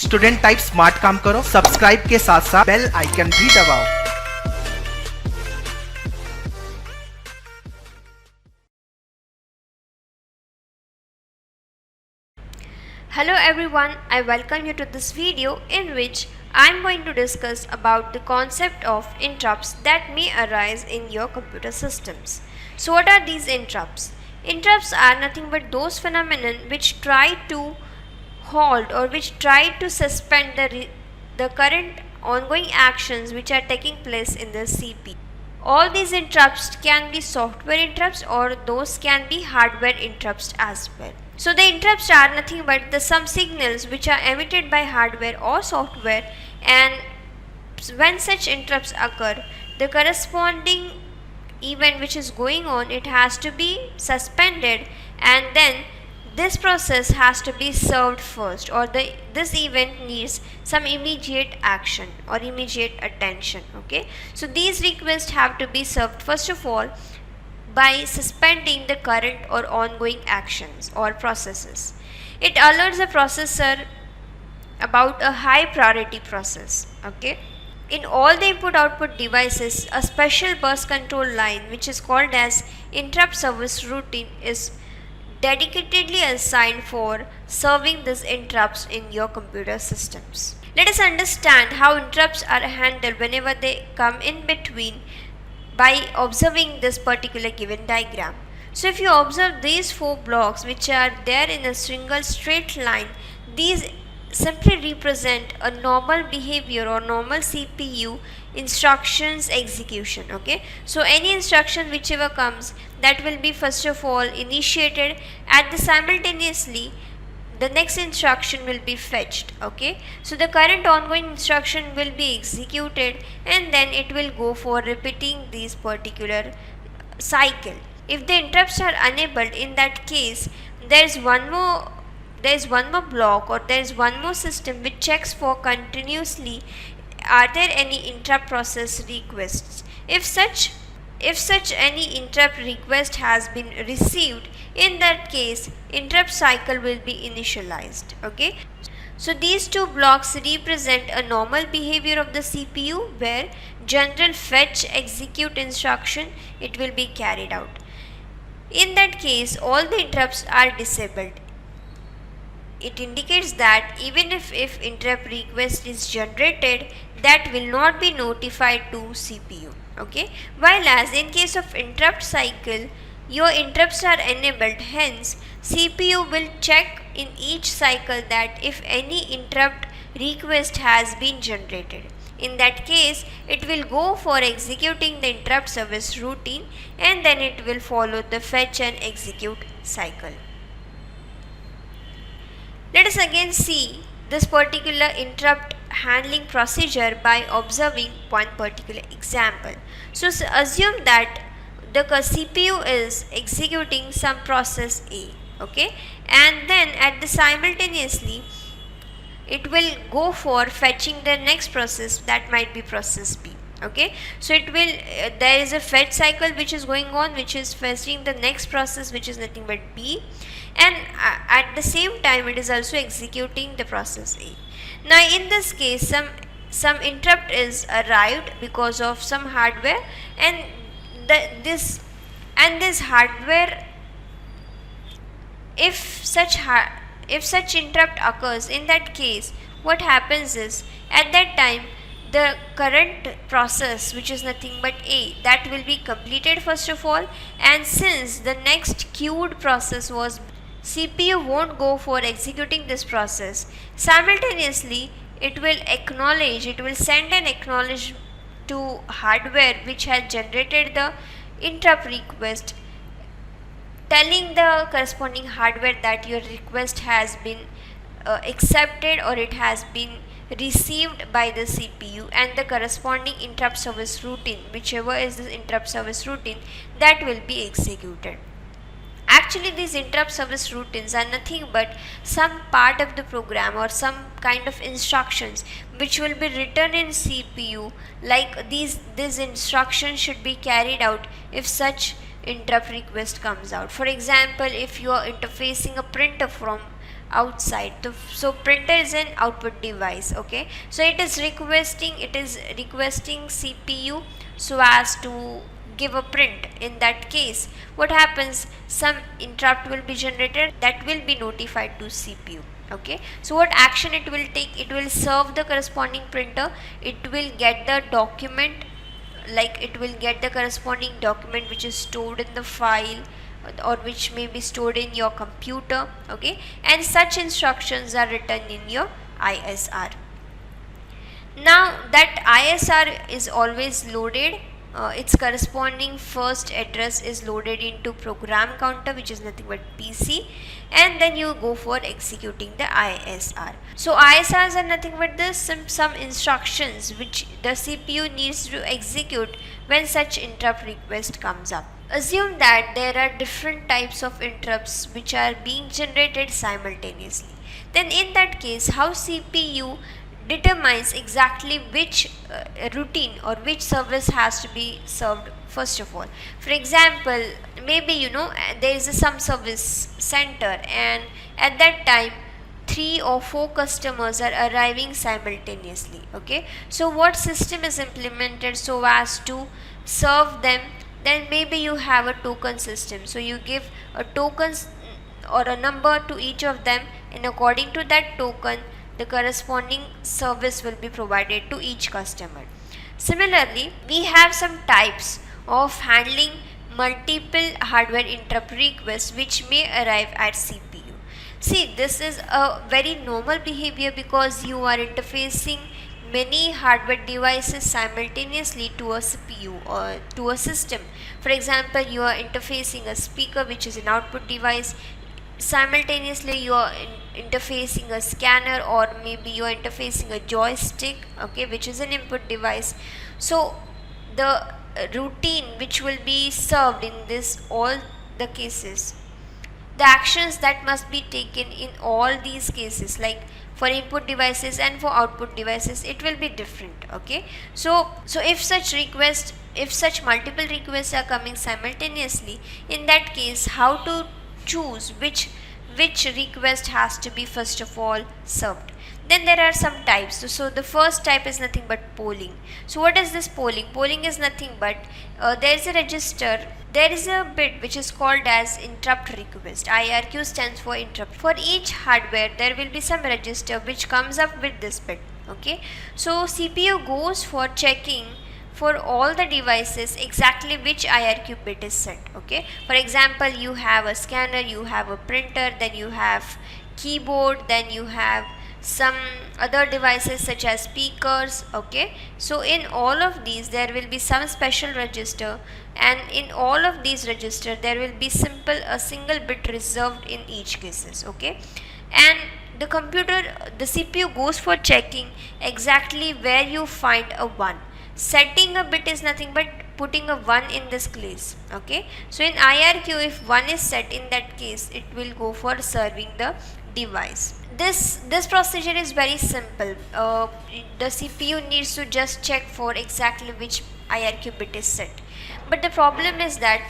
Student type smart काम करो, subscribe के साथ साथ बेल आइकन भी दबाओ। Hello everyone, I welcome you to this video in which I am going to discuss about the concept of interrupts that may arise in your computer systems. So what are these interrupts? Interrupts are nothing but those phenomena which try to halt or which try to suspend the current ongoing actions which are taking place in the CPU. All these interrupts can be software interrupts or those can be hardware interrupts as well. So the interrupts are nothing but some signals which are emitted by hardware or software, and when such interrupts occur, the corresponding event which is going on, it has to be suspended, and then this process has to be served first, or this event needs some immediate action or immediate attention. Okay, so these requests have to be served first of all by suspending the current or ongoing actions or processes. It alerts the processor about a high priority process. Okay, in all the input output devices, a special bus control line which is called as interrupt service routine is dedicatedly assigned for serving these interrupts in your computer systems. Let us understand how interrupts are handled whenever they come in between by observing this particular given diagram. So if you observe these four blocks which are there in a single straight line, these simply represent a normal behavior or normal CPU instructions execution. Okay, so any instruction whichever comes, that will be first of all initiated, at the simultaneously the next instruction will be fetched. Okay, so the current ongoing instruction will be executed, and then it will go for repeating this particular cycle. If the interrupts are enabled, in that case there is one more block, or there is one more system which checks for continuously are there any interrupt process requests. If such any interrupt request has been received, in that case interrupt cycle will be initialized. Okay, so these two blocks represent a normal behavior of the CPU where general fetch execute instruction it will be carried out. In that case all the interrupts are disabled. It indicates that even if interrupt request is generated, that will not be notified to CPU. Okay, while as in case of interrupt cycle, your interrupts are enabled, hence CPU will check in each cycle that if any interrupt request has been generated. In that case it will go for executing the interrupt service routine, and then it will follow the fetch and execute cycle. Let us again see this particular interrupt handling procedure by observing one particular example. So assume that the CPU is executing some process A. Okay, and then at the simultaneously it will go for fetching the next process, that might be process B. Okay, so it will there is a fetch cycle which is going on, which is fetching the next process which is nothing but B, and at the same time it is also executing the process A. Now in this case some interrupt is arrived because of some hardware, and this hardware, if such interrupt occurs, in that case what happens is at that time the current process which is nothing but A, that will be completed first of all, and since the next queued process was, CPU won't go for executing this process. Simultaneously it will send an acknowledge to hardware which has generated the interrupt request, telling the corresponding hardware that your request has been accepted or it has been received by the CPU, and the corresponding interrupt service routine, whichever is the interrupt service routine, that will be executed. Actually these interrupt service routines are nothing but some part of the program or some kind of instructions which will be written in CPU, like these instructions should be carried out if such interrupt request comes out. For example, if you are interfacing a printer from outside. So printer is an output device. Okay, so it is requesting CPU so as to give a print. In that case, what happens, some interrupt will be generated that will be notified to CPU. Okay, so what action it will take, it will serve the corresponding printer, it will get the document, like it will get the corresponding document which is stored in the file or which may be stored in your computer. Okay, and such instructions are written in your ISR. Now that ISR is always loaded, its corresponding first address is loaded into program counter, which is nothing but PC, and then you go for executing the ISR. So ISRs are nothing but some instructions which the CPU needs to execute when such interrupt request comes up. Assume that there are different types of interrupts which are being generated simultaneously. Then in that case, how CPU determines exactly which routine or which service has to be served first of all. For example, maybe there is some service center, and at that time 3 or 4 customers are arriving simultaneously. Okay, so what system is implemented so as to serve them? Then maybe you have a token system, so you give a tokens or a number to each of them, and according to that token the corresponding service will be provided to each customer. Similarly, we have some types of handling multiple hardware interrupt requests which may arrive at CPU. See, this is a very normal behavior because you are interfacing many hardware devices simultaneously to a CPU or to a system. For example, you are interfacing a speaker which is an output device, simultaneously you are interfacing a scanner, or maybe you are interfacing a joystick, okay, which is an input device. So the routine which will be served in this all the cases, the actions that must be taken in all these cases, like for input devices and for output devices, it will be different. Okay, so if such multiple requests are coming simultaneously, in that case how to choose which request has to be first of all served? Then there are some types. So the first type is nothing but polling. So what is this polling? Polling is nothing but there is a register, there is a bit which is called as interrupt request. IRQ stands for interrupt. For each hardware there will be some register which comes up with this bit. Okay, so CPU goes for checking for all the devices exactly which IRQ bit is set. Okay, for example, you have a scanner, you have a printer, then you have keyboard, then you have some other devices such as speakers. Okay, so in all of these there will be some special register, and in all of these register there will be a single bit reserved in each cases. Okay, and the CPU goes for checking exactly where you find a 1. Setting a bit is nothing but putting a 1 in this place. Okay, so in IRQ, if 1 is set, in that case it will go for serving the device. This procedure is very simple. The CPU needs to just check for exactly which IRQ bit is set, but the problem is that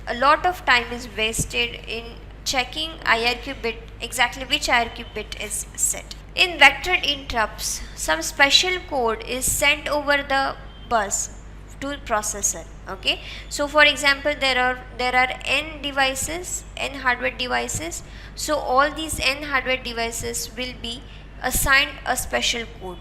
a lot of time is wasted in checking IRQ bit, exactly which IRQ bit is set. In vectored interrupts, some special code is sent over the bus to processor. Okay, so for example, there are n hardware devices. So all these n hardware devices will be assigned a special code,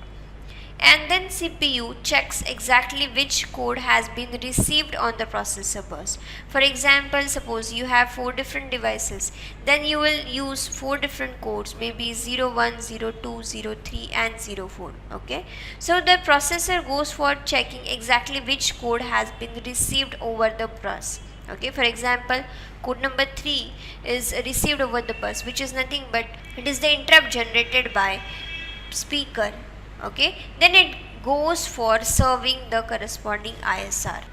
and then CPU checks exactly which code has been received on the processor bus. For example, suppose you have 4 different devices, then you will use 4 different codes, maybe 01, 02, 03 and 04. Okay, so the processor goes for checking exactly which code has been received over the bus. Okay, for example, code number 3 is received over the bus, which is nothing but it is the interrupt generated by speaker. Okay, then it goes for serving the corresponding ISR.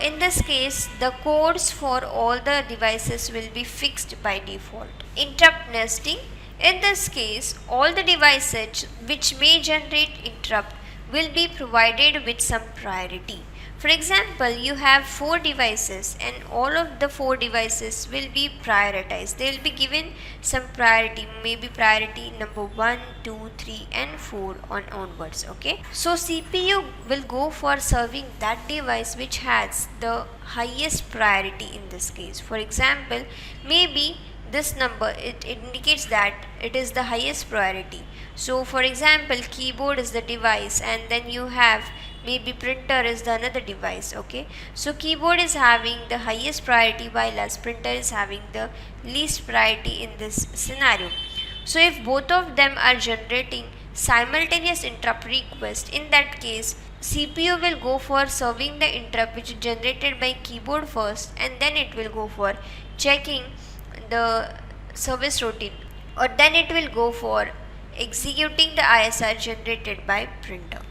In this case, the codes for all the devices will be fixed by default. Interrupt nesting. In this case, all the devices which may generate interrupt will be provided with some priority. For example, you have 4 devices and all of the 4 devices will be prioritized. They will be given some priority, maybe priority number 1, 2, 3 and 4 on onwards. Okay. So CPU will go for serving that device which has the highest priority in this case. For example, maybe this number it indicates that it is the highest priority. So for example, keyboard is the device and then you have maybe printer is the another device. Okay, so keyboard is having the highest priority while as printer is having the least priority in this scenario. So if both of them are generating simultaneous interrupt request, in that case CPU will go for serving the interrupt which is generated by keyboard first and then it will go for checking the service routine, or then it will go for executing the ISR generated by printer.